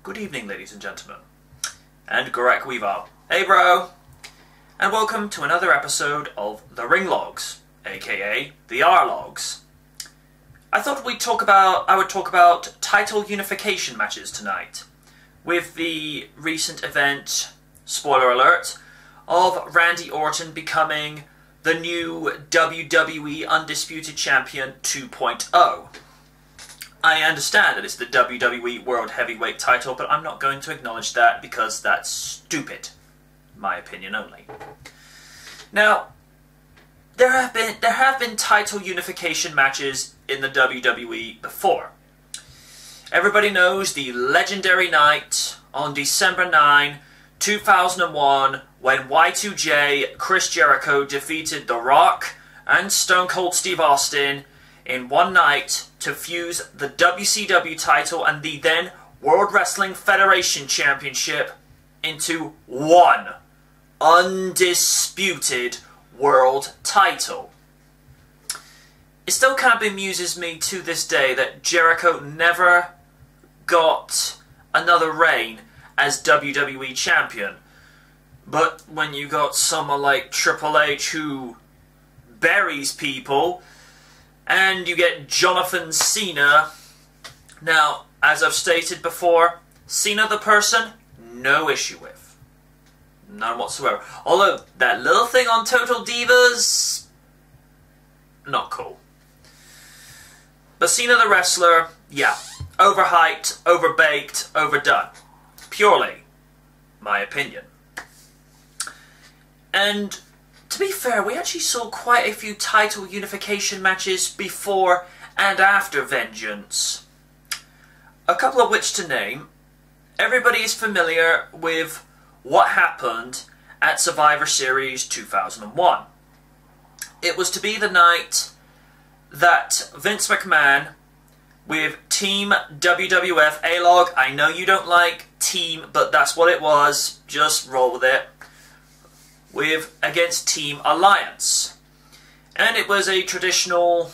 Good evening, ladies and gentlemen. And Gorek Weaver. Hey, bro! And welcome to another episode of The Ring Logs, aka The R Logs. I thought I would talk about title unification matches tonight, with the recent event, spoiler alert, of Randy Orton becoming the new WWE Undisputed Champion 2.0. I understand that it's the WWE World Heavyweight title, but I'm not going to acknowledge that because that's stupid. My opinion only. Now, there have been title unification matches in the WWE before. Everybody knows the legendary night on December 9, 2001, when Y2J Chris Jericho defeated The Rock and Stone Cold Steve Austin in one night to fuse the WCW title and the then World Wrestling Federation Championship into one undisputed world title. It still kind of bemuses me to this day that Jericho never got another reign as WWE Champion. But when you got someone like Triple H who buries people, and you get Jonathan Cena. Now, as I've stated before, Cena the person, no issue with. None whatsoever. Although, that little thing on Total Divas, not cool. But Cena the wrestler, yeah, overhyped, overbaked, overdone. Purely my opinion. And to be fair, we actually saw quite a few title unification matches before and after Vengeance. A couple of which to name. Everybody is familiar with what happened at Survivor Series 2001. It was to be the night that Vince McMahon with Team WWF, A-Log, I know you don't like Team, but that's what it was, just roll with it, against Team Alliance. And it was a traditional,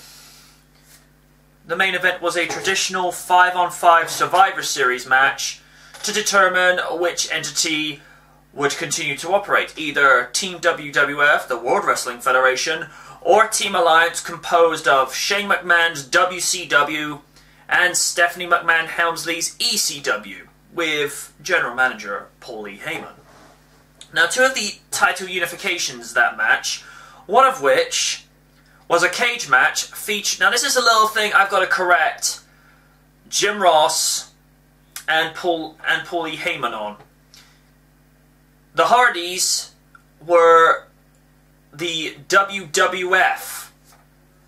the main event was a traditional 5-on-5 Survivor Series match to determine which entity would continue to operate, either Team WWF, the World Wrestling Federation, or Team Alliance composed of Shane McMahon's WCW and Stephanie McMahon Helmsley's ECW, with General Manager Paul E. Heyman. Now, two of the title unifications that match, one of which was a cage match featured... Now, this is a little thing I've got to correct Jim Ross and Paul E. Heyman on. The Hardys were the WWF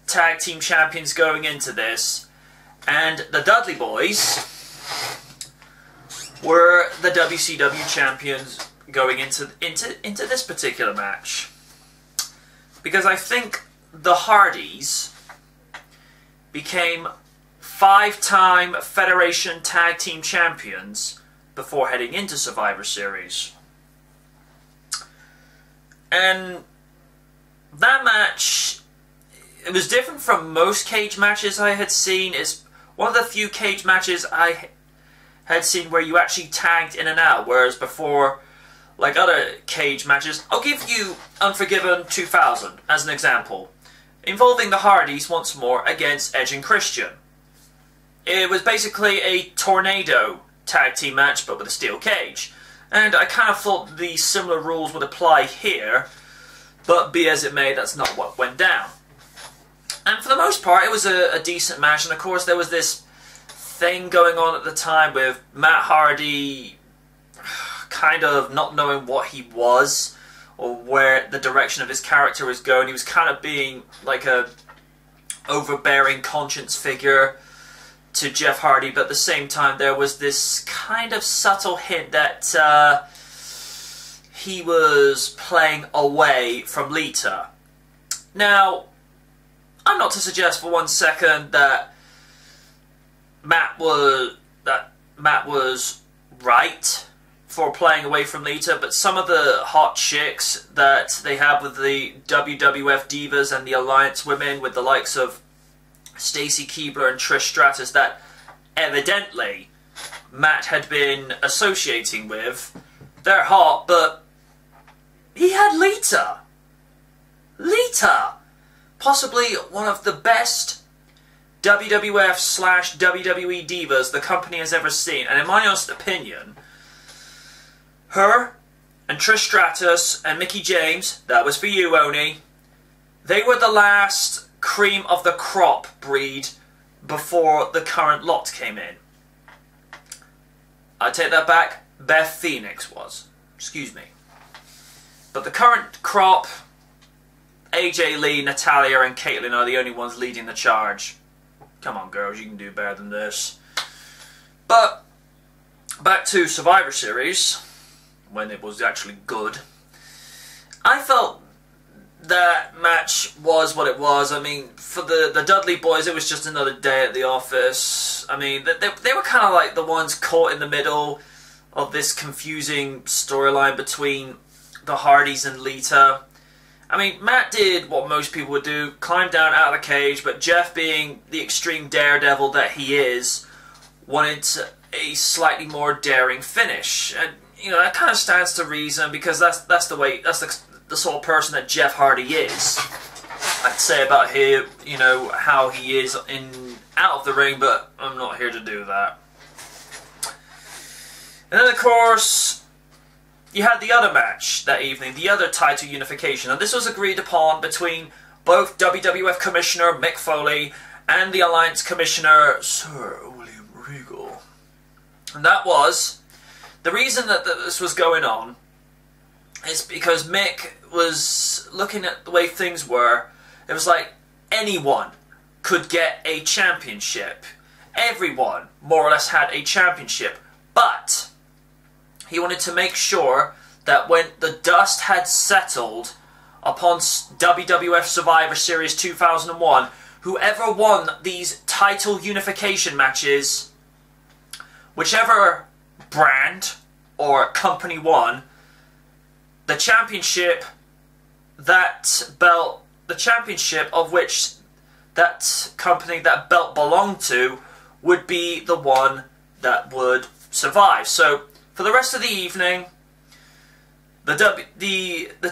Tag Team Champions going into this, and the Dudley Boys were the WCW Champions going into this particular match. Because I think the Hardys became 5-time Federation Tag Team Champions before heading into Survivor Series. And that match, it was different from most cage matches I had seen. It's one of the few cage matches I had seen where you actually tagged in and out, whereas before, like other cage matches, I'll give you Unforgiven 2000 as an example, involving the Hardys once more against Edge and Christian. It was basically a tornado tag team match, but with a steel cage. And I kind of thought the similar rules would apply here, but be as it may, that's not what went down. And for the most part, it was a decent match, and of course there was this thing going on at the time with Matt Hardy kind of not knowing what he was or where the direction of his character was going. He was kind of being like a overbearing conscience figure to Jeff Hardy, but at the same time there was this kind of subtle hint that he was playing away from Lita. Now, I'm not to suggest for one second that Matt was right for playing away from Lita, but some of the hot chicks that they have with the WWF Divas and the Alliance women, with the likes of Stacy Keibler and Trish Stratus, that evidently Matt had been associating with. They're hot, but he had Lita. Lita! Possibly one of the best WWF/WWE divas the company has ever seen. And in my honest opinion, her and Trish Stratus and Mickie James, that was for you, Oni, they were the last cream of the crop breed before the current lot came in. I take that back, Beth Phoenix was. Excuse me. But the current crop, AJ Lee, Natalya and Caitlyn are the only ones leading the charge. Come on girls, you can do better than this. But back to Survivor Series, when it was actually good. I felt that match was what it was. I mean, for the Dudley boys, it was just another day at the office. I mean, they were kind of like the ones caught in the middle of this confusing storyline between the Hardys and Lita. I mean, Matt did what most people would do, climb down out of the cage, but Jeff, being the extreme daredevil that he is, wanted a slightly more daring finish. And, you know, that kind of stands to reason, because that's the sort of person that Jeff Hardy is. I'd say about him, you know, how he is out of the ring, but I'm not here to do that. And then, of course, you had the other match that evening, the other title unification, and this was agreed upon between both WWF Commissioner Mick Foley and the Alliance Commissioner Sir William Regal. And that was, the reason that this was going on is because Mick was looking at the way things were. It was like anyone could get a championship. Everyone, more or less, had a championship. But he wanted to make sure that when the dust had settled upon WWF Survivor Series 2001, whoever won these title unification matches, whichever brand or company won, the championship of which that company, that belt belonged to, would be the one that would survive. So for the rest of the evening, the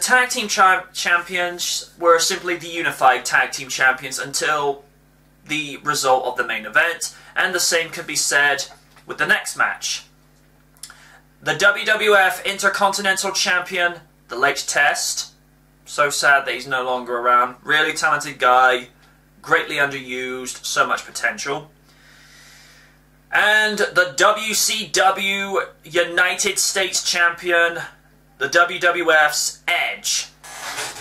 tag team champions were simply the unified tag team champions until the result of the main event, and the same can be said with the next match. The WWF Intercontinental Champion, the late Test, so sad that he's no longer around, really talented guy, greatly underused, so much potential. And the WCW United States Champion, the WWF's Edge.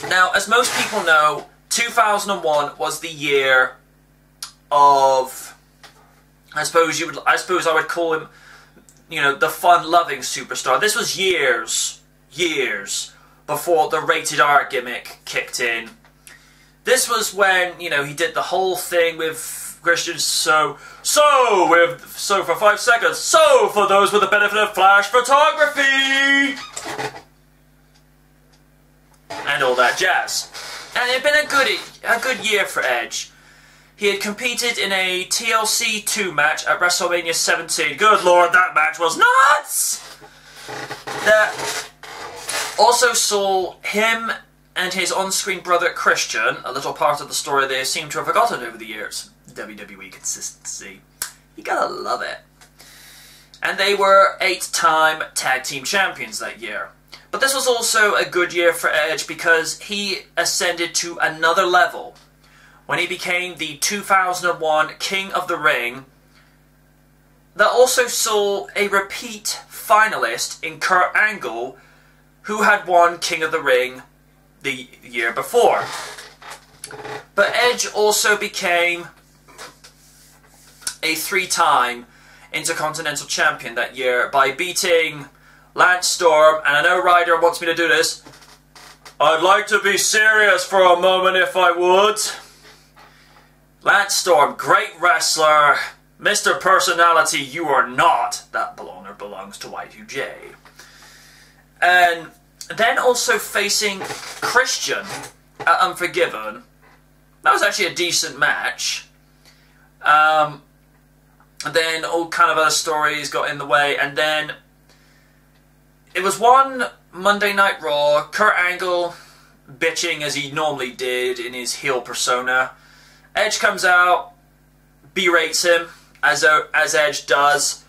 Now, as most people know, 2001 was the year of, I suppose I would call him, you know, the fun-loving superstar. This was years before the rated R gimmick kicked in. This was when, you know, he did the whole thing with Christian, so for 5 seconds, so for those with the benefit of flash photography! And all that jazz. And it had been a good year for Edge. He had competed in a TLC 2 match at WrestleMania 17. Good lord, that match was nuts! That also saw him and his on-screen brother Christian, a little part of the story they seem to have forgotten over the years. WWE consistency. You gotta love it. And they were 8-time tag team champions that year. But this was also a good year for Edge because he ascended to another level when he became the 2001 King of the Ring. That also saw a repeat finalist in Kurt Angle, who had won King of the Ring the year before. But Edge also became a 3-time Intercontinental Champion that year by beating Lance Storm, and I know Ryder wants me to do this. I'd like to be serious for a moment if I would. Lance Storm, great wrestler, Mr. Personality, you are not. That belongs to Y2J. And then also facing Christian at Unforgiven. That was actually a decent match. And then all kind of other stories got in the way. And then it was one Monday Night Raw, Kurt Angle bitching as he normally did in his heel persona. Edge comes out, berates him, as Edge does.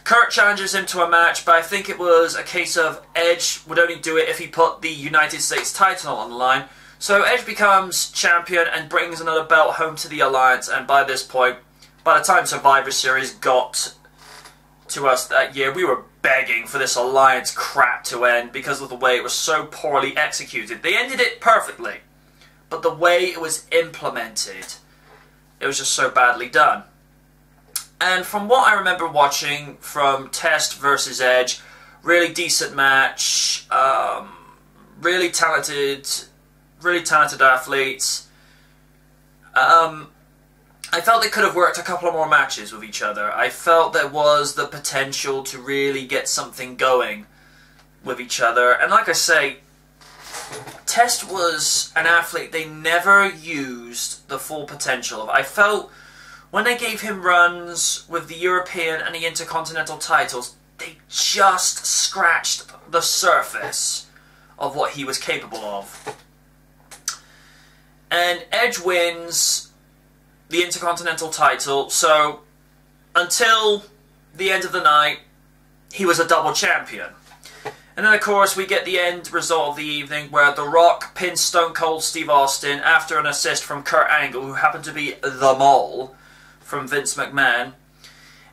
Kurt challenges him to a match, but I think it was a case of Edge would only do it if he put the United States title on the line. So Edge becomes champion and brings another belt home to the Alliance, and by this point, by the time Survivor Series got to us that year, we were begging for this Alliance crap to end because of the way it was so poorly executed. They ended it perfectly, but the way it was implemented, it was just so badly done. And from what I remember watching from Test versus Edge, really decent match, really talented athletes. I felt they could have worked a couple of more matches with each other. I felt there was the potential to really get something going with each other. And like I say, Test was an athlete they never used the full potential of. I felt when they gave him runs with the European and the Intercontinental titles, they just scratched the surface of what he was capable of. And Edge wins the Intercontinental title, so until the end of the night, he was a double champion. And then, of course, we get the end result of the evening where The Rock pins Stone Cold Steve Austin after an assist from Kurt Angle, who happened to be the Mole from Vince McMahon.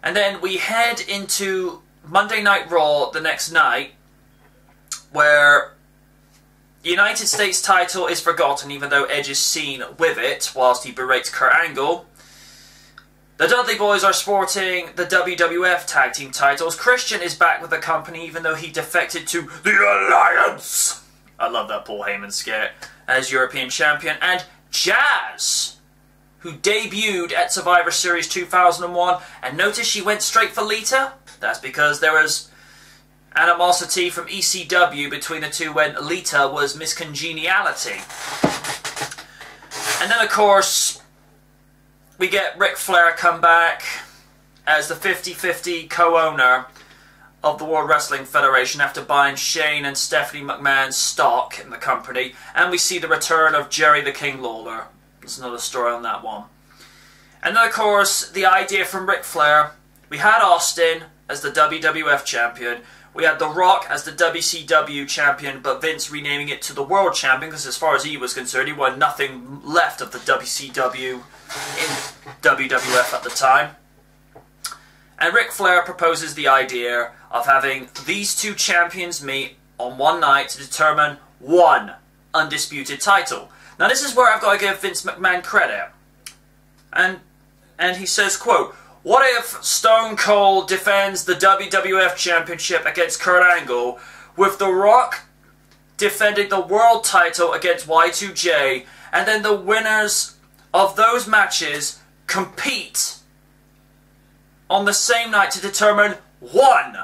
And then we head into Monday Night Raw the next night, where the United States title is forgotten, even though Edge is seen with it whilst he berates Kurt Angle. The Dudley Boys are sporting the WWF Tag Team titles. Christian is back with the company, even though he defected to the Alliance. I love that Paul Heyman skit, as European Champion. And Jazz, who debuted at Survivor Series 2001. And notice she went straight for Lita? That's because there was animosity from ECW between the two when Lita was Miss Congeniality. And then, of course, we get Ric Flair come back as the 50-50 co-owner of the World Wrestling Federation after buying Shane and Stephanie McMahon's stock in the company. And we see the return of Jerry the King Lawler. There's another story on that one. And then, of course, the idea from Ric Flair. We had Austin as the WWF champion. We had The Rock as the WCW champion, but Vince renaming it to the World Champion, because as far as he was concerned, he wanted nothing left of the WCW in WWF at the time. And Ric Flair proposes the idea of having these two champions meet on one night to determine one undisputed title. Now this is where I've got to give Vince McMahon credit. And he says, quote, "What if Stone Cold defends the WWF Championship against Kurt Angle, with The Rock defending the world title against Y2J, and then the winners of those matches compete on the same night to determine one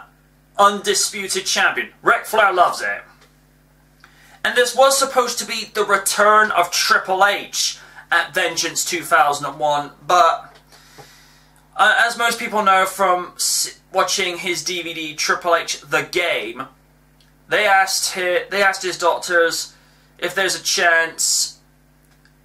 undisputed champion?" Ric Flair loves it. And this was supposed to be the return of Triple H at Vengeance 2001, but as most people know from watching his DVD Triple H The Game, they asked his doctors if there's a chance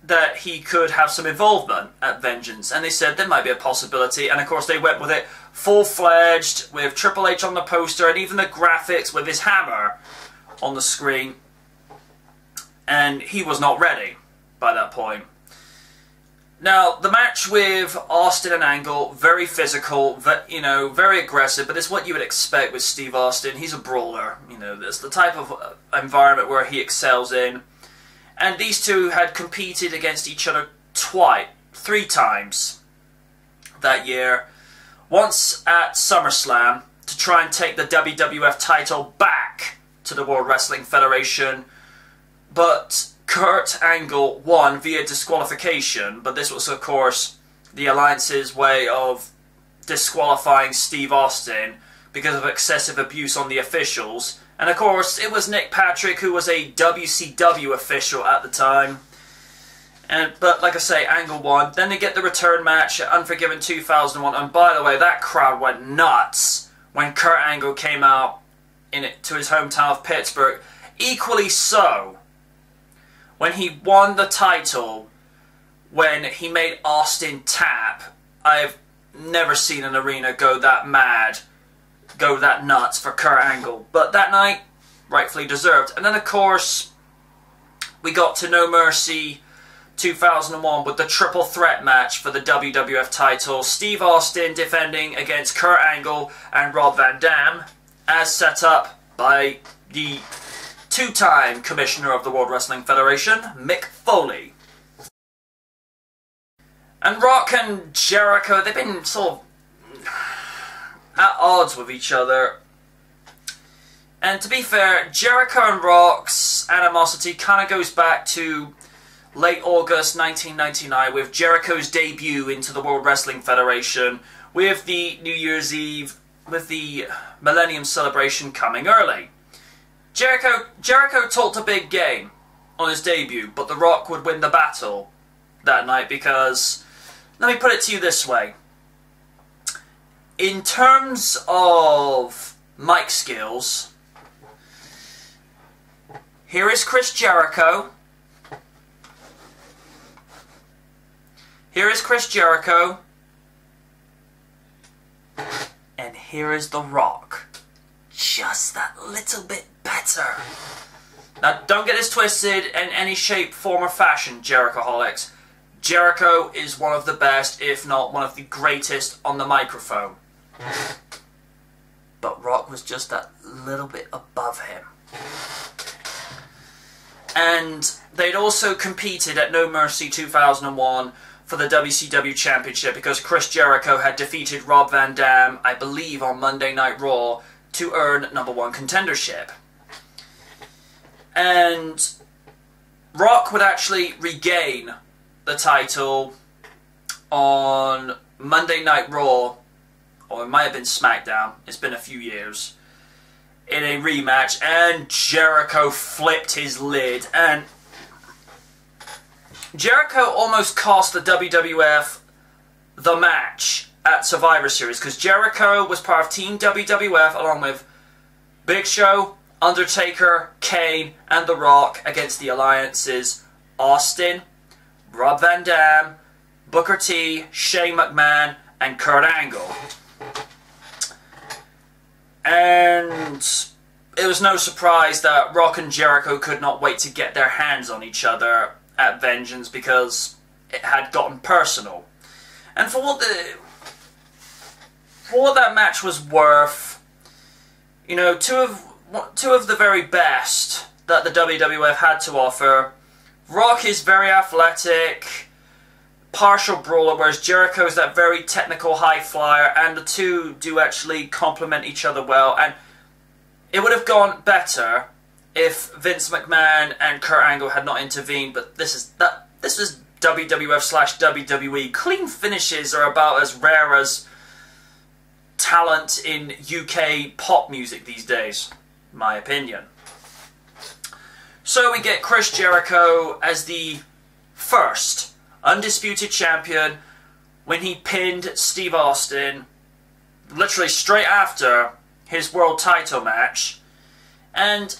that he could have some involvement at Vengeance, and they said there might be a possibility, and of course they went with it full-fledged, with Triple H on the poster, and even the graphics with his hammer on the screen, and he was not ready by that point. Now, the match with Austin and Angle, very physical, very aggressive, but it's what you would expect with Steve Austin. He's a brawler, it's the type of environment where he excels in. And these two had competed against each other three times that year. Once at SummerSlam to try and take the WWF title back to the World Wrestling Federation, but Kurt Angle won via disqualification, but this was, of course, the Alliance's way of disqualifying Steve Austin because of excessive abuse on the officials. And, of course, it was Nick Patrick, who was a WCW official at the time. But like I say, Angle won. Then they get the return match at Unforgiven 2001. And by the way, that crowd went nuts when Kurt Angle came out to his hometown of Pittsburgh. Equally so when he won the title, when he made Austin tap. I've never seen an arena go that mad, go that nuts for Kurt Angle. But that night, rightfully deserved. And then of course, we got to No Mercy 2001 with the triple threat match for the WWF title. Steve Austin defending against Kurt Angle and Rob Van Dam, as set up by the two-time commissioner of the World Wrestling Federation, Mick Foley. And Rock and Jericho, they've been sort of at odds with each other. And to be fair, Jericho and Rock's animosity kind of goes back to late August 1999 with Jericho's debut into the World Wrestling Federation, with the New Year's Eve, with the Millennium Celebration coming early. Jericho talked a big game on his debut, but The Rock would win the battle that night because, let me put it to you this way. In terms of mic skills, here is Chris Jericho. Here is Chris Jericho. And here is The Rock. Just that little bit better. Now, don't get this twisted in any shape, form, or fashion, Jerichoholics. Jericho is one of the best, if not one of the greatest, on the microphone. But Rock was just that little bit above him. And they'd also competed at No Mercy 2001 for the WCW Championship because Chris Jericho had defeated Rob Van Dam, I believe, on Monday Night Raw to earn #1 contendership. And Rock would actually regain the title on Monday Night Raw, or it might have been SmackDown, it's been a few years, in a rematch, and Jericho flipped his lid, and Jericho almost cost the WWF the match at Survivor Series, because Jericho was part of Team WWF along with Big Show, Undertaker, Kane, and The Rock against the alliances Austin, Rob Van Dam, Booker T, Shane McMahon, and Kurt Angle. And it was no surprise that Rock and Jericho could not wait to get their hands on each other at Vengeance because it had gotten personal. And for what that match was worth, you know, two of the very best that the WWF had to offer. Rock is very athletic, partial brawler, whereas Jericho's that very technical high flyer, and the two do actually complement each other well. And it would have gone better if Vince McMahon and Kurt Angle had not intervened, but this is WWF/WWE. Clean finishes are about as rare as talent in UK pop music these days, in my opinion. So we get Chris Jericho as the first undisputed champion when he pinned Steve Austin literally straight after his world title match. And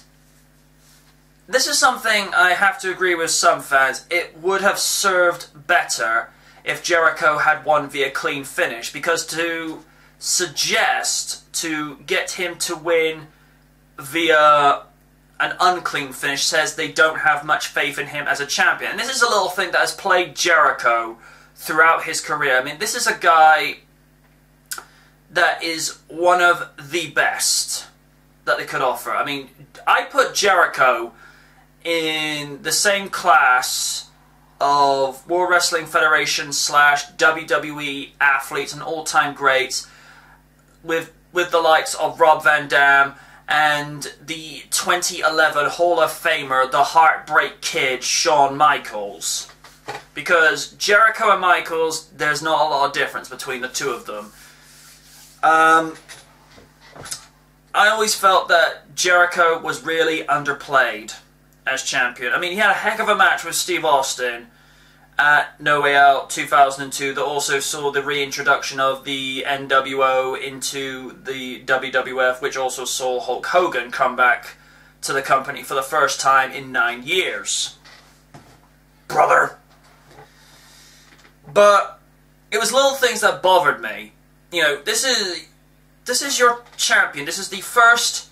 this is something I have to agree with some fans. It would have served better if Jericho had won via clean finish, because to suggest to get him to win via an unclean finish says they don't have much faith in him as a champion. And this is a little thing that has plagued Jericho throughout his career. I mean, this is a guy that is one of the best that they could offer. I mean, I put Jericho in the same class of World Wrestling Federation / WWE athletes and all-time greats with the likes of Rob Van Dam and the 2011 Hall of Famer, the Heartbreak Kid, Shawn Michaels. Because Jericho and Michaels, there's not a lot of difference between the two of them. I always felt that Jericho was really underplayed as champion. I mean, he had a heck of a match with Steve Austin at No Way Out 2002 that also saw the reintroduction of the NWO into the WWF, which also saw Hulk Hogan come back to the company for the first time in 9 years. Brother. But it was little things that bothered me. You know, this is your champion. This is the first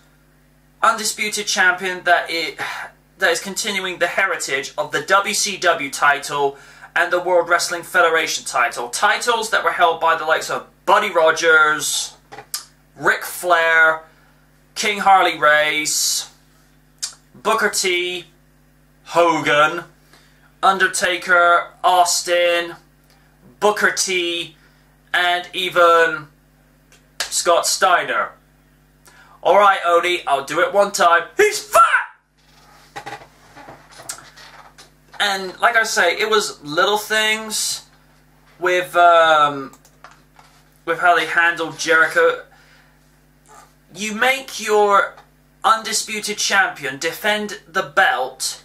undisputed champion that is continuing the heritage of the WCW title and the World Wrestling Federation title. Titles that were held by the likes of Buddy Rogers, Ric Flair, King Harley Race, Booker T, Hogan, Undertaker, Austin, Booker T, and even Scott Steiner. Alright, Odie, I'll do it one time. He's fat! And, like I say, it was little things with how they handled Jericho. You make your undisputed champion defend the belt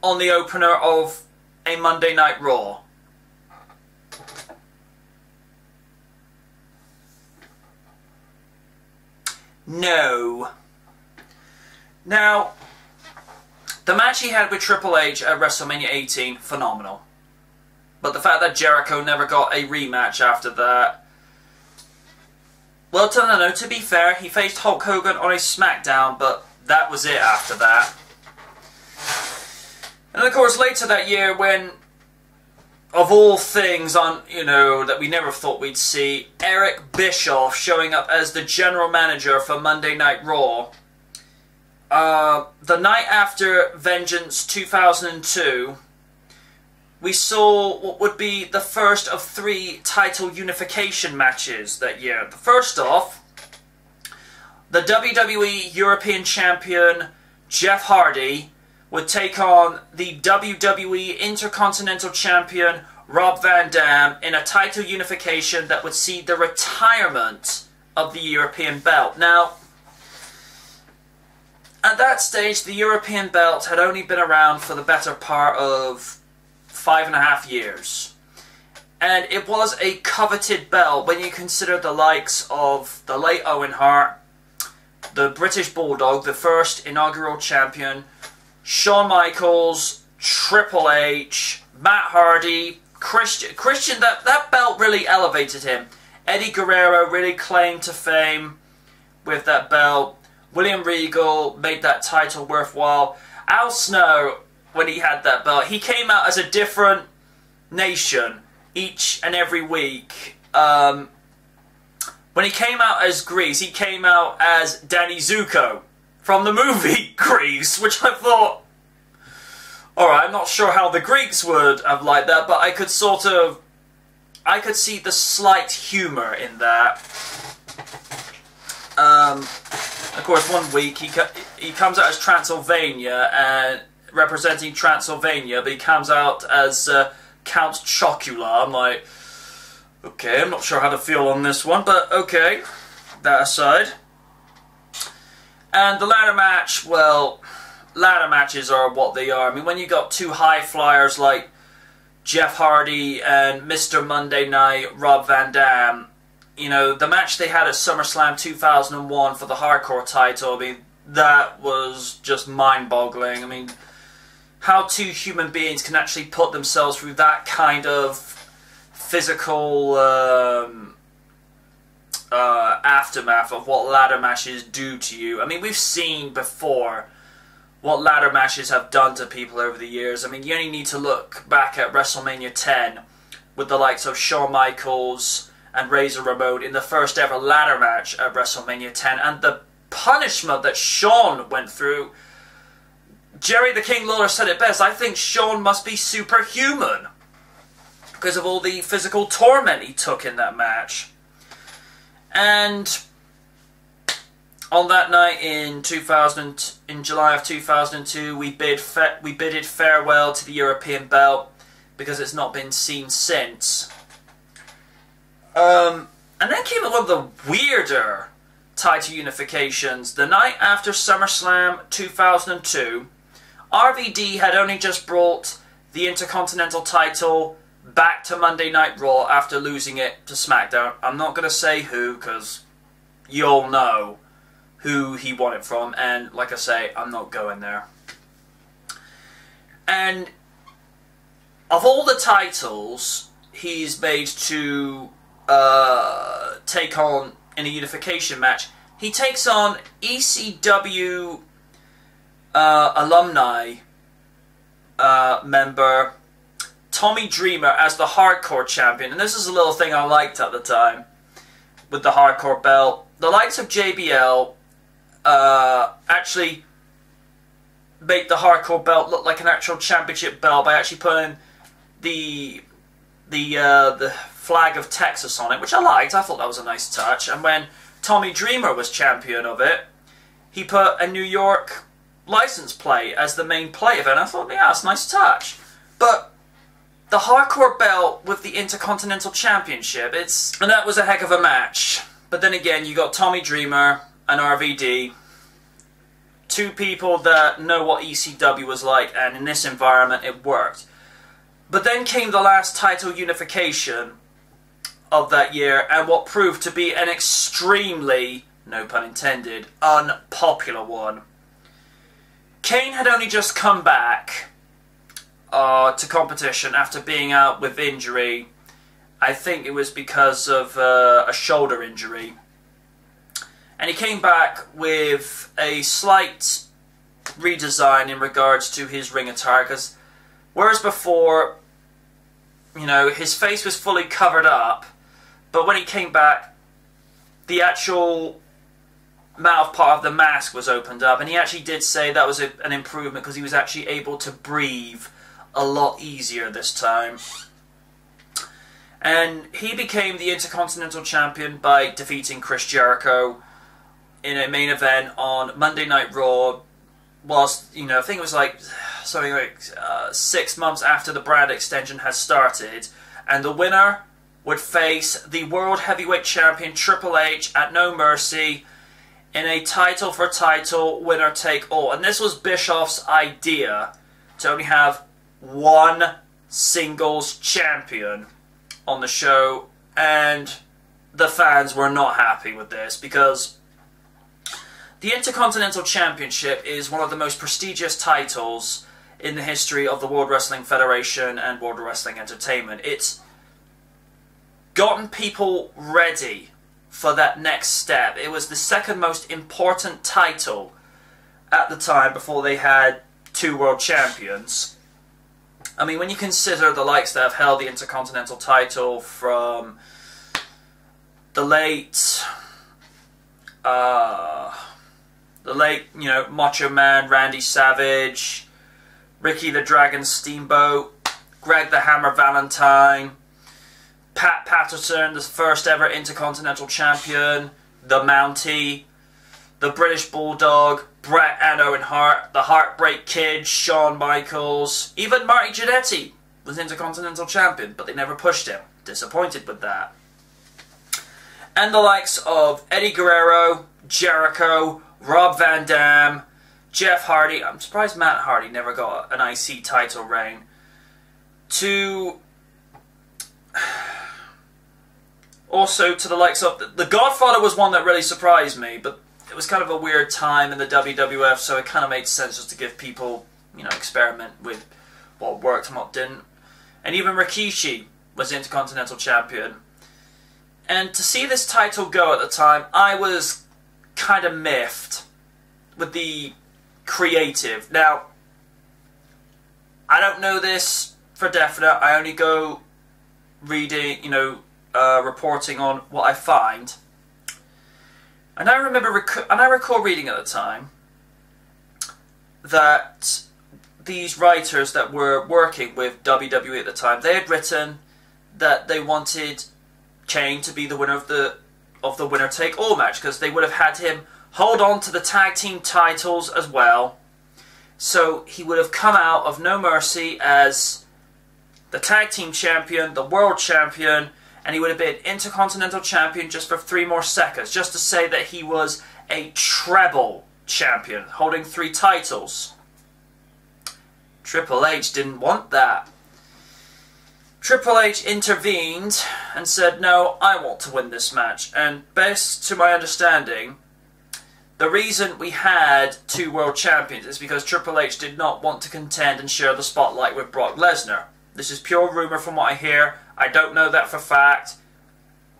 on the opener of a Monday Night Raw. No. Now, the match he had with Triple H at WrestleMania 18, phenomenal. But the fact that Jericho never got a rematch after that... Well, no, to be fair, he faced Hulk Hogan on a SmackDown, but that was it after that. And of course, later that year, when, of all things on, that we never thought we'd see, Eric Bischoff showing up as the general manager for Monday Night Raw. The night after Vengeance 2002, we saw what would be the first of 3 title unification matches that year. First off, the WWE European Champion Jeff Hardy would take on the WWE Intercontinental Champion Rob Van Dam in a title unification that would see the retirement of the European belt. Now, at that stage, the European belt had only been around for the better part of 5.5 years. And it was a coveted belt when you consider the likes of the late Owen Hart, the British Bulldog, the first inaugural champion, Shawn Michaels, Triple H, Matt Hardy, Christian, that belt really elevated him. Eddie Guerrero really claimed to fame with that belt. William Regal made that title worthwhile. Al Snow, when he had that belt, he came out as a different nation each and every week. When he came out as Grease, he came out as Danny Zuko from the movie Grease, which I thought, alright, I'm not sure how the Greeks would have liked that, but I could see the slight humour in that. Of course, one week he comes out as Transylvania, and representing Transylvania, but he comes out as Count Chocula. I'm like, okay, I'm not sure how to feel on this one, but okay, that aside. And the ladder match, well, ladder matches are what they are. I mean, when you got 2 high flyers like Jeff Hardy and Mr. Monday Night, Rob Van Dam, the match they had at SummerSlam 2001 for the Hardcore title, I mean, that was just mind-boggling. I mean, how 2 human beings can actually put themselves through that kind of physical aftermath of what ladder matches do to you. I mean, we've seen before what ladder matches have done to people over the years. I mean, you only need to look back at WrestleMania 10 with the likes of Shawn Michaels and Razor Ramon in the first ever ladder match at WrestleMania 10, and the punishment that Shawn went through. Jerry the King Lawler said it best. I think Shawn must be superhuman because of all the physical torment he took in that match. And on that night in July of 2002, we bidded farewell to the European belt because it's not been seen since. And then came one of the weirder title unifications. The night after SummerSlam 2002, RVD had only just brought the Intercontinental title back to Monday Night Raw after losing it to SmackDown. I'm not going to say who, because you all know who he won it from, and like I say, I'm not going there. And of all the titles he's made to take on in a unification match, he takes on ECW alumni member Tommy Dreamer as the Hardcore Champion. And this is a little thing I liked at the time with the Hardcore belt. The likes of JBL actually make the Hardcore belt look like an actual championship belt by actually putting the flag of Texas on it, which I liked. I thought that was a nice touch. And when Tommy Dreamer was champion of it, he put a New York license plate as the main plate of it, and I thought, yeah, that's a nice touch. But the Hardcore belt with the Intercontinental Championship, and that was a heck of a match. But then again, you got Tommy Dreamer and RVD, two people that know what ECW was like, and in this environment it worked. But then came the last title unification of that year, and what proved to be an extremely, no pun intended, unpopular one. Kane had only just come back to competition after being out with injury. I think it was because of a shoulder injury. And he came back with a slight redesign in regards to his ring attire, because whereas before, you know, his face was fully covered up, but when he came back, the actual mouth part of the mask was opened up, and he actually did say that was an improvement because he was actually able to breathe a lot easier this time. And he became the Intercontinental Champion by defeating Chris Jericho in a main event on Monday Night Raw, whilst, you know, I think it was like something like 6 months after the brand extension had started, and the winner would face the World Heavyweight Champion Triple H at No Mercy in a title-for-title winner-take-all. And this was Bischoff's idea, to only have one singles champion on the show, and the fans were not happy with this, because the Intercontinental Championship is one of the most prestigious titles in the history of the World Wrestling Federation and World Wrestling Entertainment. It's gotten people ready for that next step. It was the second most important title at the time, before they had two world champions. I mean, when you consider the likes that have held the Intercontinental title from the late, you know, Macho Man Randy Savage, Ricky the Dragon Steamboat, Greg the Hammer Valentine, Pat Patterson, the first ever Intercontinental Champion, the Mountie, the British Bulldog, Bret and Owen Hart, the Heartbreak Kid, Shawn Michaels, even Marty Jannetty was Intercontinental Champion, but they never pushed him. Disappointed with that. And the likes of Eddie Guerrero, Jericho, Rob Van Dam, Jeff Hardy. I'm surprised Matt Hardy never got an IC title reign. Also to the likes of... The Godfather was one that really surprised me, but it was kind of a weird time in the WWF, so it kind of made sense just to give people, you know, experiment with what worked and what didn't. And even Rikishi was Intercontinental Champion. And to see this title go at the time, I was kind of miffed with the creative. Now, I don't know this for definite. I only go reading, you know, reporting on what I find. And I recall reading at the time that these writers that were working with WWE at the time, they had written that they wanted Kane to be the winner of the winner-take-all match, because they would have had him hold on to the tag team titles as well. So he would have come out of No Mercy as the tag team champion, the world champion, and he would have been Intercontinental Champion just for 3 more seconds, just to say that he was a treble champion, holding 3 titles. Triple H didn't want that. Triple H intervened and said, no, I want to win this match. And best to my understanding, the reason we had 2 world champions is because Triple H did not want to contend and share the spotlight with Brock Lesnar. This is pure rumor from what I hear. I don't know that for fact.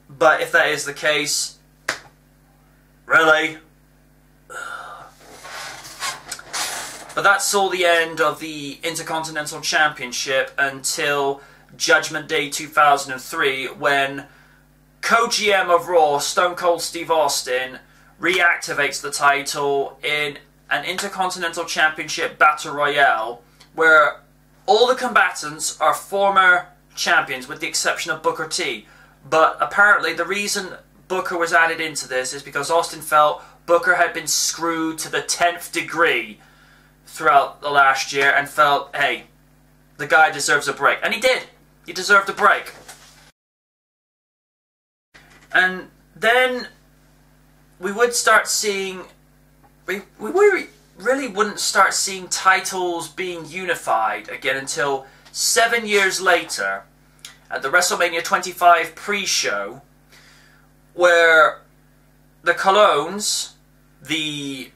But if that is the case, really? But that saw the end of the Intercontinental Championship until Judgment Day 2003, when co-GM of Raw, Stone Cold Steve Austin, reactivates the title in an Intercontinental Championship Battle Royale, where all the combatants are former champions, with the exception of Booker T. But apparently the reason Booker was added into this is because Austin felt Booker had been screwed to the 10th degree throughout the last year, and felt, hey, the guy deserves a break. And he did. He deserved a break. And then we would start seeing... We really wouldn't start seeing titles being unified again until 7 years later at the WrestleMania 25 pre-show, where the Colognes, the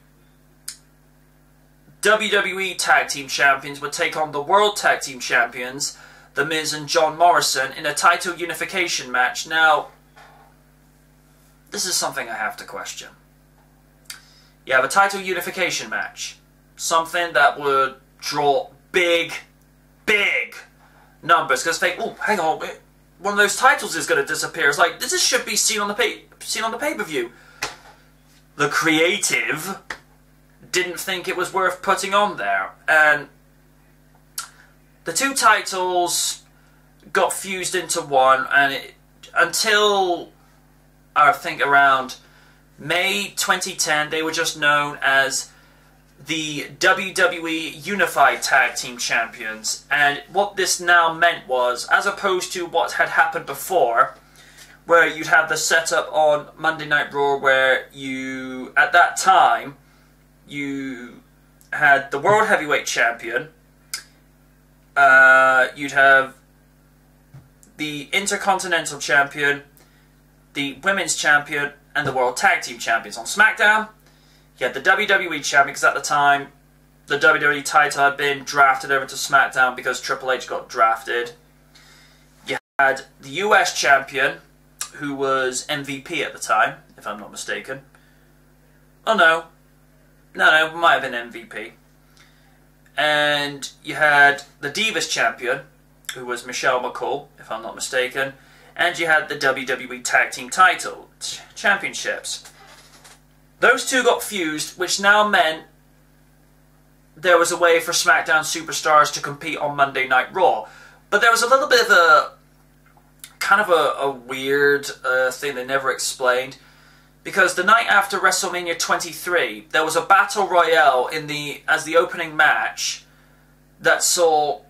WWE Tag Team Champions, would take on the World Tag Team Champions, The Miz and John Morrison, in a title unification match. Now, this is something I have to question. You have a title unification match. Something that would draw big numbers. Because they, oh, hang on, one of those titles is going to disappear. It's like, this should be seen on the pay-per-view. The creative didn't think it was worth putting on there, and the 2 titles got fused into one, and until I think around May 2010 they were just known as the WWE Unified Tag Team Champions. And what this now meant was, as opposed to what had happened before, where you'd have the setup on Monday Night Raw where you, at that time, you had the World Heavyweight Champion, you'd have the Intercontinental Champion, the Women's Champion, and the World Tag Team Champions. On SmackDown, you had the WWE Champion, because at the time, the WWE title had been drafted over to SmackDown because Triple H got drafted. You had the US Champion, who was MVP at the time, if I'm not mistaken. Oh no. No, it might have been MVP. And you had the Divas Champion, who was Michelle McCool, if I'm not mistaken. And you had the WWE Tag Team Title Championships. Those 2 got fused, which now meant there was a way for SmackDown superstars to compete on Monday Night Raw. But there was a little bit of a kind of a weird thing they never explained. Because the night after WrestleMania 23, there was a Battle Royale as the opening match that saw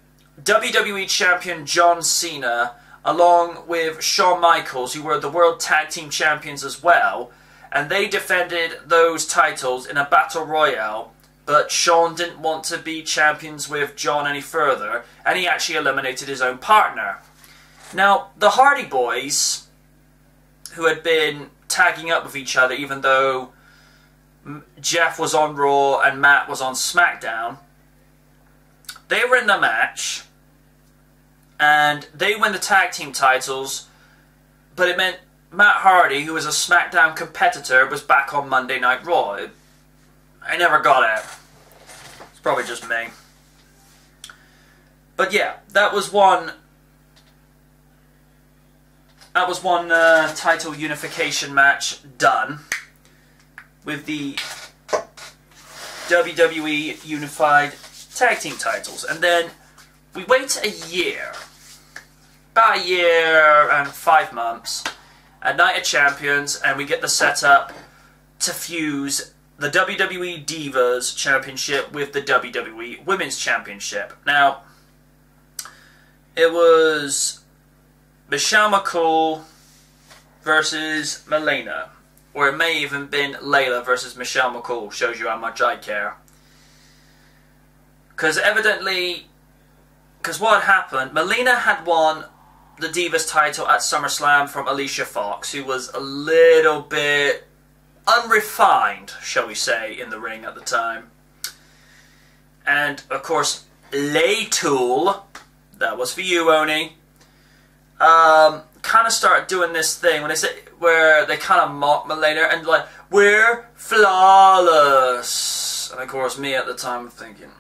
WWE Champion John Cena along with Shawn Michaels, who were the World Tag Team Champions as well, and they defended those titles in a Battle Royale, but Shawn didn't want to be champions with John any further, and he actually eliminated his own partner. Now, the Hardy Boys, who had been tagging up with each other, even though Jeff was on Raw and Matt was on SmackDown, they were in the match, and they win the tag team titles, but it meant Matt Hardy, who was a SmackDown competitor, was back on Monday Night Raw. I never got it. It's probably just me. But yeah, that was one title unification match done with the WWE Unified Tag Team titles. And then we wait a year, about a year and 5 months, at Night of Champions, and we get the setup to fuse the WWE Divas Championship with the WWE Women's Championship. Now, it was Michelle McCool versus Melina, or it may even been Layla versus Michelle McCool. Shows you how much I care. Because evidently because what had happened, Melina had won the Divas title at SummerSlam from Alicia Fox, who was a little bit unrefined, shall we say, in the ring at the time. And, of course, Laytool, that was for you, Oni, kind of started doing this thing when they say, where they kind of mock Melina and like, we're flawless. And, of course, me at the time thinking...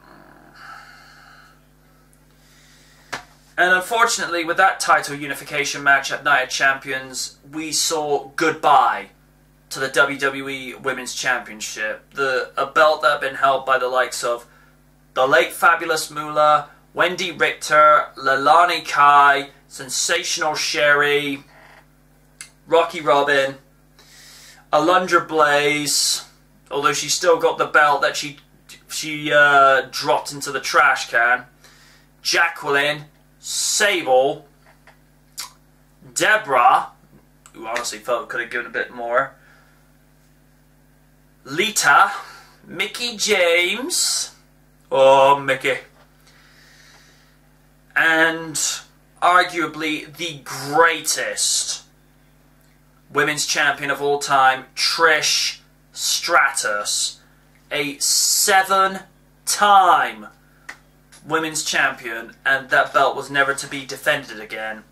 And unfortunately, with that title unification match at Night of Champions, we saw goodbye to the WWE Women's Championship. A belt that had been held by the likes of the late Fabulous Moolah, Wendy Richter, Leilani Kai, Sensational Sherry, Rocky Robin, Alundra Blaze, although she still got the belt that she dropped into the trash can, Jacqueline, Sable, Deborah, who honestly felt could have given a bit more, Lita, Mickey James, oh Mickey, and arguably the greatest women's champion of all time, Trish Stratus, a 7-time women's champion, and that belt was never to be defended again.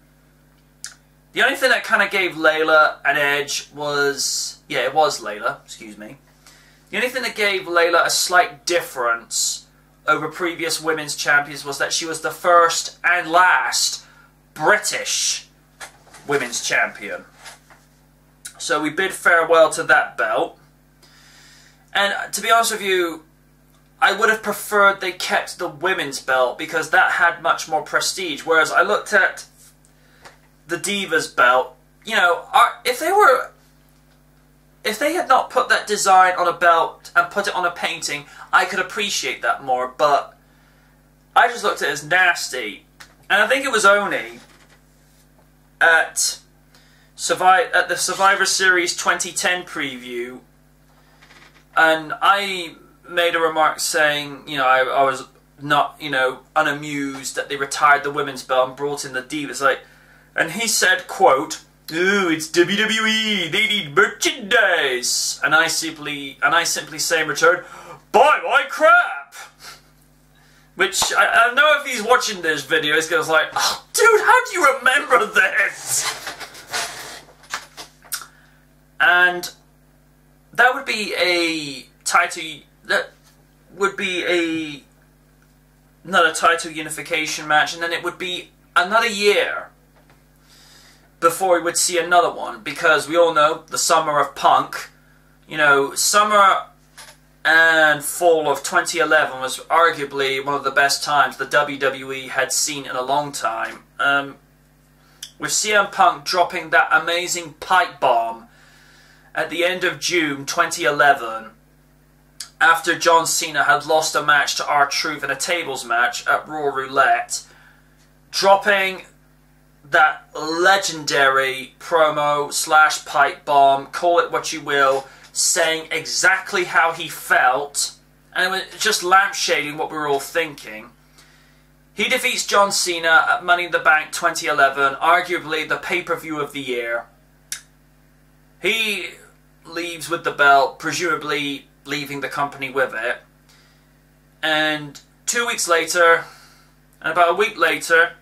The only thing that kind of gave Layla an edge was... yeah, it was Layla, excuse me. The only thing that gave Layla a slight difference over previous women's champions was that she was the first and last British women's champion. So we bid farewell to that belt. And to be honest with you, I would have preferred they kept the women's belt because that had much more prestige. Whereas I looked at the Divas belt, you know, if they had not put that design on a belt and put it on a painting, I could appreciate that more. But I just looked at it as nasty. And I think it was Oni at the Survivor Series 2010 preview, and I made a remark saying, you know, I was not, you know, unamused that they retired the women's belt and brought in the Divas, like, and he said, quote, "Ooh, it's WWE, they need merchandise," and I simply say in return, "Buy my crap!" Which, I know if he's watching this video, he's going to be like, "Oh, dude, how do you remember this?" And that would be a title... that would be another title unification match, and then it would be another year before we would see another one, because we all know the summer of Punk, you know, summer and fall of 2011 was arguably one of the best times the WWE had seen in a long time, with CM Punk dropping that amazing pipe bomb at the end of June 2011, after John Cena had lost a match to R-Truth in a tables match at Raw Roulette, dropping that legendary promo / pipe bomb, call it what you will, saying exactly how he felt, and it was just lampshading what we were all thinking. He defeats John Cena at Money in the Bank 2011, arguably the pay-per-view of the year. He leaves with the belt, presumably leaving the company with it. And 2 weeks later, and about a week later,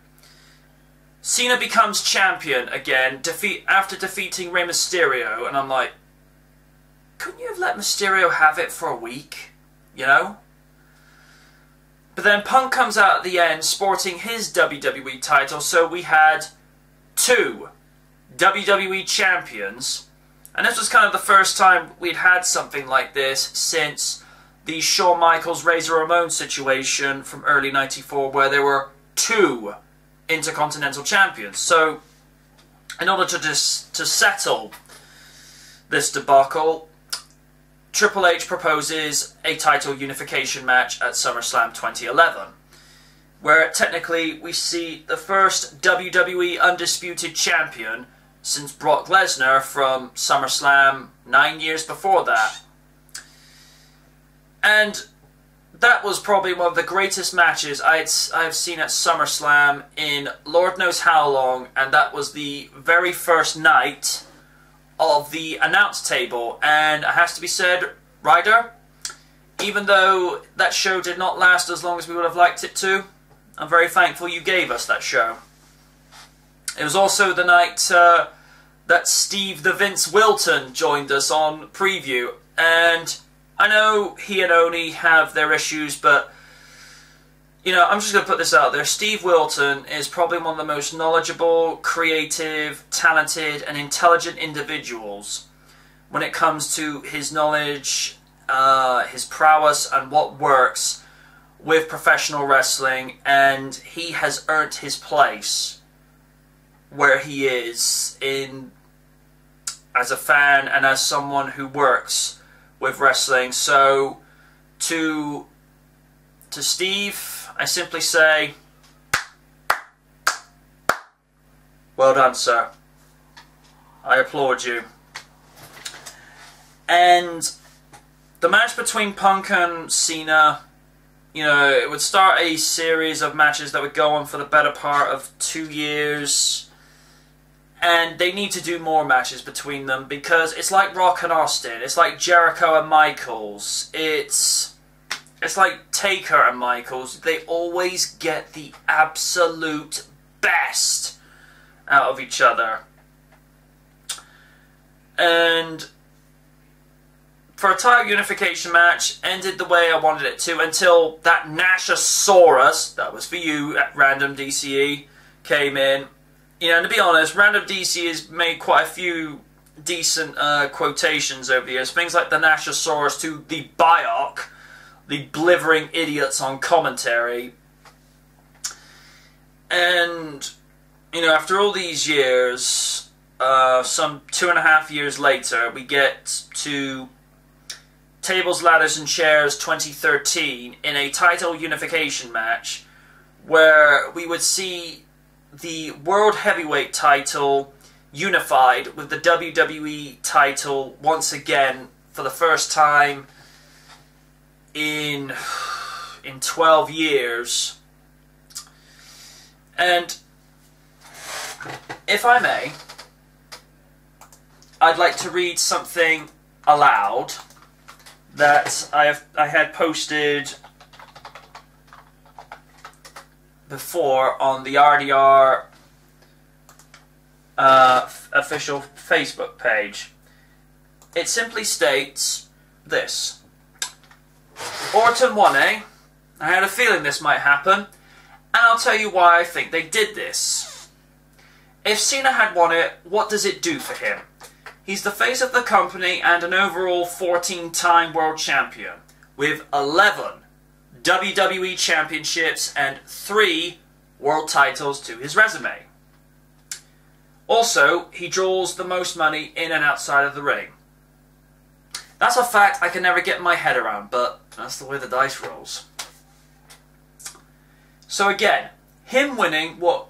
Cena becomes champion again, after defeating Rey Mysterio. And I'm like, couldn't you have let Mysterio have it for a week? You know? But then Punk comes out at the end sporting his WWE title, so we had 2 WWE champions. And this was kind of the first time we'd had something like this since the Shawn Michaels Razor Ramon situation from early '94, where there were 2 Intercontinental Champions. So, in order to settle this debacle, Triple H proposes a title unification match at SummerSlam 2011, where technically we see the first WWE Undisputed Champion since Brock Lesnar from SummerSlam 9 years before that. And that was probably one of the greatest matches I've seen at SummerSlam in Lord knows how long, and that was the very first night of the announce table. And it has to be said, Ryder, even though that show did not last as long as we would have liked it to, I'm very thankful you gave us that show. It was also the night that Steve the Vince Wilton joined us on Preview, and I know he and Oni have their issues, but, you know, I'm just going to put this out there. Steve Wilton is probably one of the most knowledgeable, creative, talented, and intelligent individuals when it comes to his knowledge, his prowess, and what works with professional wrestling, and he has earned his place where he is as a fan and as someone who works with wrestling. So to Steve, I simply say, well done, sir. I applaud you. And the match between Punk and Cena, you know, it would start a series of matches that would go on for the better part of 2 years. And they need to do more matches between them, because it's like Rock and Austin. It's like Jericho and Michaels. It's like Taker and Michaels. They always get the absolute best out of each other. And for a title unification match, ended the way I wanted it to, until that Nashosaurus, that was for you at Random DCE, came in. You know, and to be honest, Random DC has made quite a few decent quotations over the years. Things like the Nashosaurus to the Biok, the blithering idiots on commentary. And, you know, after all these years, some 2.5 years later, we get to Tables, Ladders and Chairs 2013 in a title unification match where we would see the World Heavyweight title unified with the WWE title once again for the first time in 12 years. And if I may, I'd like to read something aloud that I had posted before on the RDR official Facebook page. It simply states this: Orton won, eh? I had a feeling this might happen, and I'll tell you why I think they did this. If Cena had won it, what does it do for him? He's the face of the company and an overall 14-time world champion, with 11 WWE Championships and 3 world titles to his resume. Also, he draws the most money in and outside of the ring. That's a fact I can never get my head around, but that's the way the dice rolls. So again, him winning what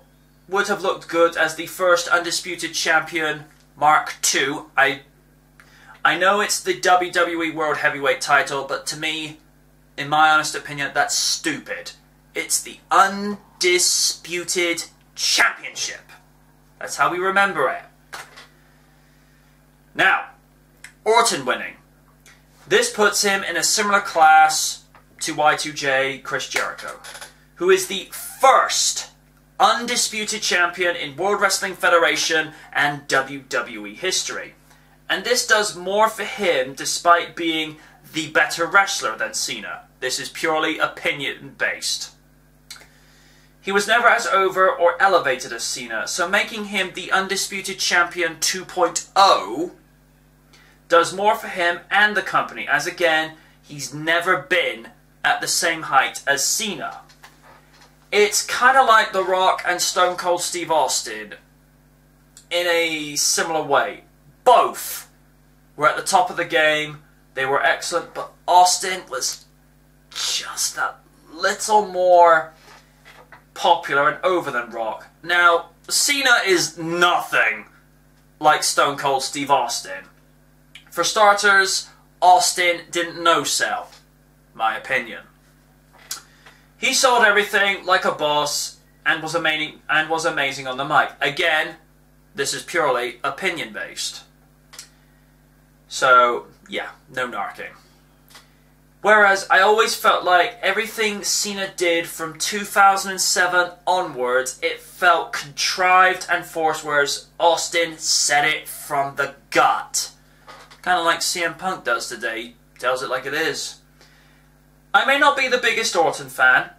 would have looked good as the first undisputed champion, Mark II. I know it's the WWE World Heavyweight title, but to me, in my honest opinion, that's stupid. It's the undisputed championship. That's how we remember it. Now, Orton winning. This puts him in a similar class to Y2J Chris Jericho, who is the first undisputed champion in World Wrestling Federation and WWE history. And this does more for him despite being the better wrestler than Cena. This is purely opinion-based. He was never as over or elevated as Cena, so making him the Undisputed Champion 2.0 does more for him and the company, as again, he's never been at the same height as Cena. It's kind of like The Rock and Stone Cold Steve Austin in a similar way. Both were at the top of the game, they were excellent, but Austin was just a little more popular and over than Rock. Now, Cena is nothing like Stone Cold Steve Austin. For starters, Austin didn't no-sell, my opinion. He sold everything like a boss and was amazing on the mic. Again, this is purely opinion-based. So, yeah, no narking. Whereas I always felt like everything Cena did from 2007 onwards, it felt contrived and forced, whereas Austin said it from the gut. Kind of like CM Punk does today. He tells it like it is. I may not be the biggest Orton fan,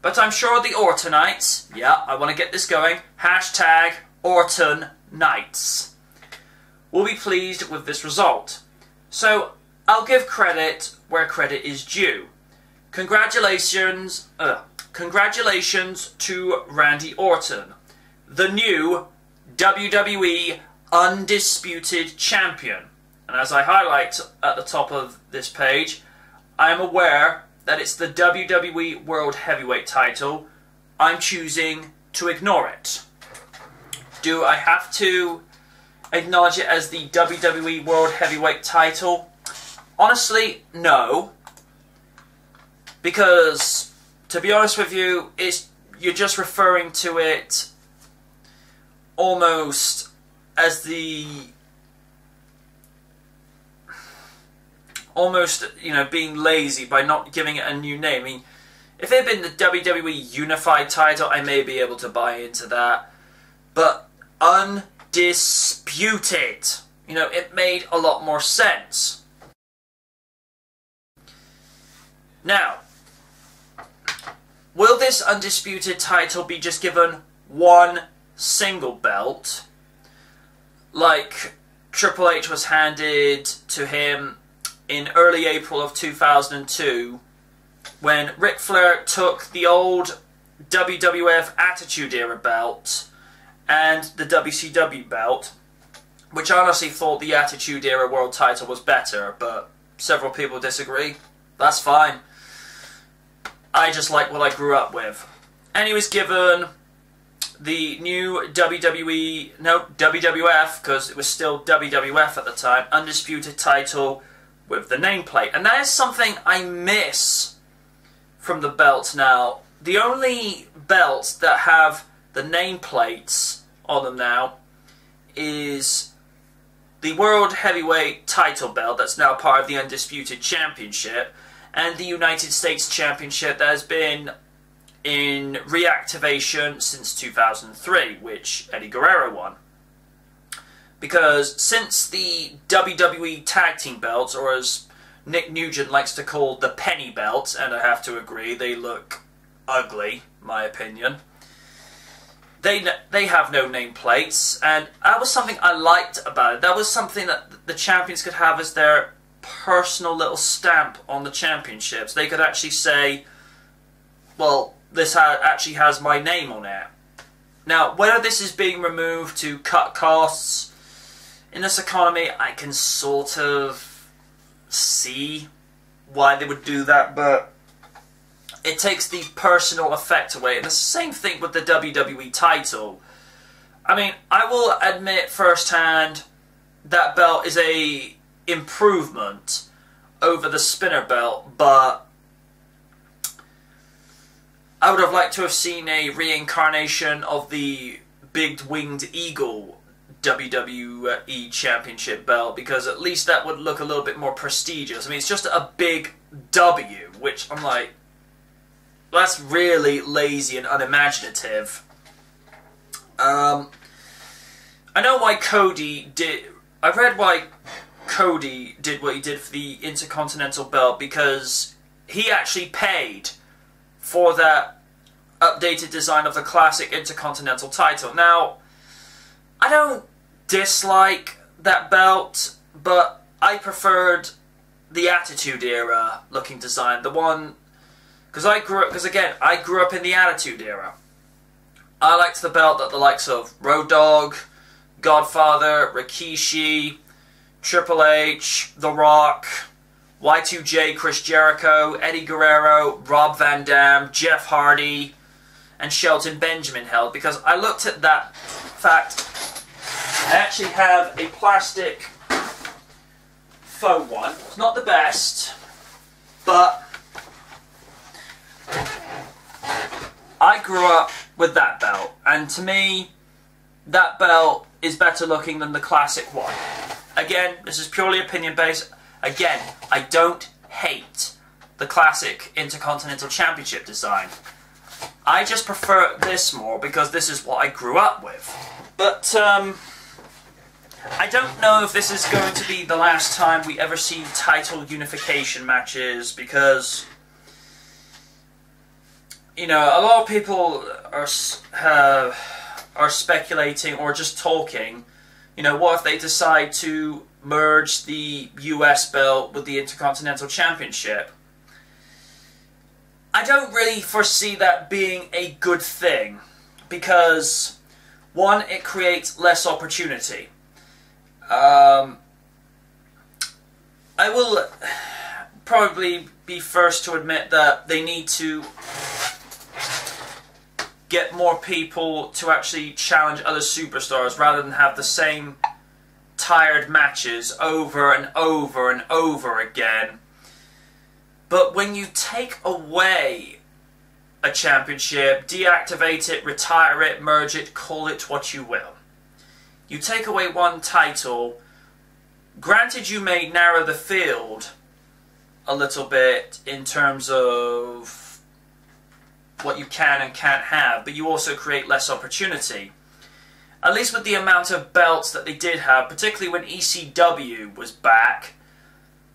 but I'm sure the Ortonites, yeah, I want to get this going, hashtag Orton Knights, will be pleased with this result. So, I'll give credit where credit is due. Congratulations to Randy Orton, the new WWE Undisputed Champion. And as I highlight at the top of this page, I am aware that it's the WWE World Heavyweight title. I'm choosing to ignore it. Do I have to acknowledge it as the WWE World Heavyweight title? Honestly, no. Because, to be honest with you, you're just referring to it almost as the... almost, you know, being lazy by not giving it a new name. I mean, if it had been the WWE Unified title, I may be able to buy into that. But Undisputed, you know, it made a lot more sense. Now, will this Undisputed title be just given one single belt, like Triple H was handed to him in early April of 2002, when Ric Flair took the old WWF Attitude Era belt and the WCW belt, which I honestly thought the Attitude Era World title was better, but several people disagree. That's fine. I just like what I grew up with. And he was given the new WWF, because it was still WWF at the time, Undisputed title with the nameplate. And that is something I miss from the belts now. The only belts that have the nameplates on them now is the World Heavyweight title belt that's now part of the Undisputed Championship, and the United States Championship that has been in reactivation since 2003, which Eddie Guerrero won. Because since the WWE Tag Team belts, or as Nick Nugent likes to call the penny belts, and I have to agree, they look ugly, my opinion, they have no nameplates, and that was something I liked about it. That was something that the champions could have as their personal little stamp on the championships. They could actually say, well, this actually has my name on it. Now, whether this is being removed to cut costs, in this economy, I can sort of see why they would do that, but it takes the personal effect away. And it's the same thing with the WWE title. I mean, I will admit firsthand that belt is a improvement over the spinner belt, but I would have liked to have seen a reincarnation of the big winged eagle WWE Championship belt, because at least that would look a little bit more prestigious. I mean, it's just a big W, which I'm like, that's really lazy and unimaginative. I know why Cody did... I read why Cody did what he did for the Intercontinental belt, because he actually paid for that updated design of the classic Intercontinental title. Now, I don't dislike that belt, but I preferred the Attitude Era looking design, the one, because again, I grew up in the Attitude Era. I liked the belt that the likes of Road Dogg, Godfather, Rikishi, Triple H, The Rock, Y2J, Chris Jericho, Eddie Guerrero, Rob Van Dam, Jeff Hardy, and Shelton Benjamin held, because I looked at that fact. I actually have a plastic faux one. It's not the best, but I grew up with that belt, and to me, that belt is better looking than the classic one. Again, this is purely opinion based. Again, I don't hate the classic Intercontinental Championship design. I just prefer this more because this is what I grew up with. But I don't know if this is going to be the last time we ever see title unification matches, because, you know, a lot of people are speculating or just talking, you know, what if they decide to merge the US belt with the Intercontinental Championship? I don't really foresee that being a good thing, because, one, it creates less opportunity. I will probably be first to admit that they need to get more people to actually challenge other superstars rather than have the same tired matches over and over and over again. But when you take away a championship, deactivate it, retire it, merge it, call it what you will, you take away one title, granted you may narrow the field a little bit in terms of what you can and can't have, but you also create less opportunity. At least with the amount of belts that they did have, particularly when ECW was back,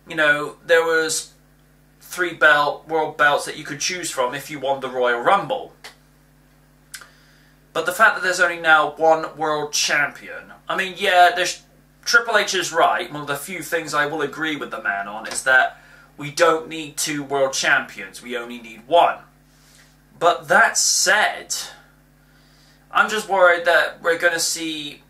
you know, there was 3 world belts that you could choose from if you won the Royal Rumble. But the fact that there's only now 1 world champion, I mean, yeah, Triple H is right. One of the few things I will agree with the man on is that we don't need 2 world champions, we only need 1. But that said, I'm just worried that we're going to see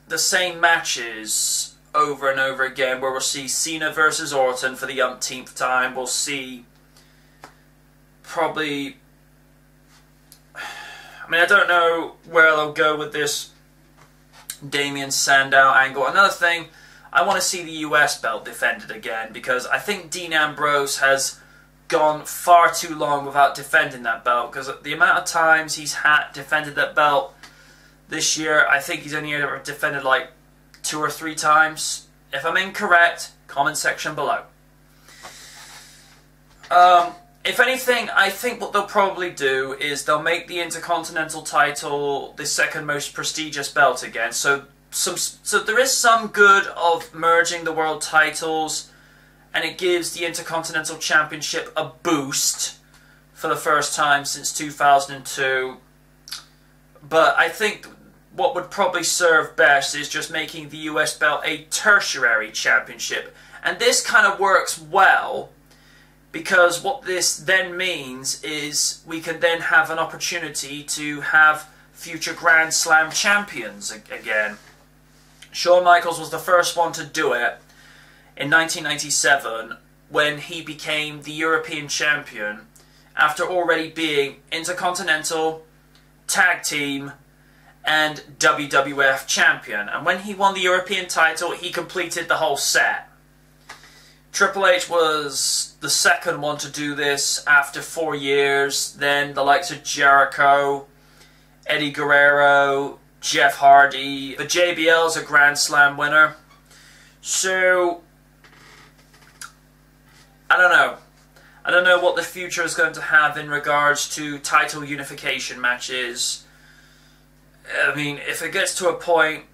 the same matches over and over again, where we'll see Cena versus Orton for the umpteenth time. We'll see probably... I mean, I don't know where they'll go with this Damien Sandow angle. Another thing, I want to see the US belt defended again, because I think Dean Ambrose has gone far too long without defending that belt, because the amount of times he's defended that belt this year, I think he's only ever defended like 2 or 3 times. If I'm incorrect, comment section below. If anything, I think what they'll probably do is they'll make the Intercontinental title the second most prestigious belt again. So there is some good of merging the world titles, and it gives the Intercontinental Championship a boost for the first time since 2002. But I think what would probably serve best is just making the US belt a tertiary championship. And this kind of works well, because what this then means is we can then have an opportunity to have future Grand Slam champions again. Shawn Michaels was the first one to do it in 1997 when he became the European champion after already being Intercontinental, Tag Team, and WWF champion. And when he won the European title, he completed the whole set. Triple H was the second one to do this after 4 years. Then the likes of Jericho, Eddie Guerrero, Jeff Hardy. The JBL's a Grand Slam winner. So, I don't know. I don't know what the future is going to have in regards to title unification matches. I mean, if it gets to a point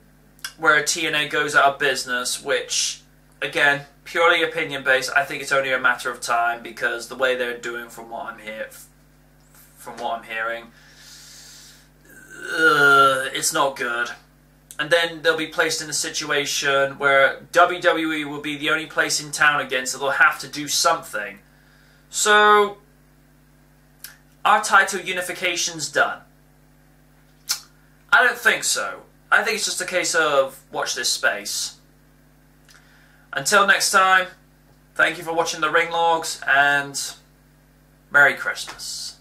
where TNA goes out of business, which, again, purely opinion based, I think it's only a matter of time, because the way they're doing, from what I'm hearing, it's not good. And then they'll be placed in a situation where WWE will be the only place in town again, so they'll have to do something. So, are title unifications done? I don't think so. I think it's just a case of watch this space. Until next time, thank you for watching the Ring Logs, and Merry Christmas.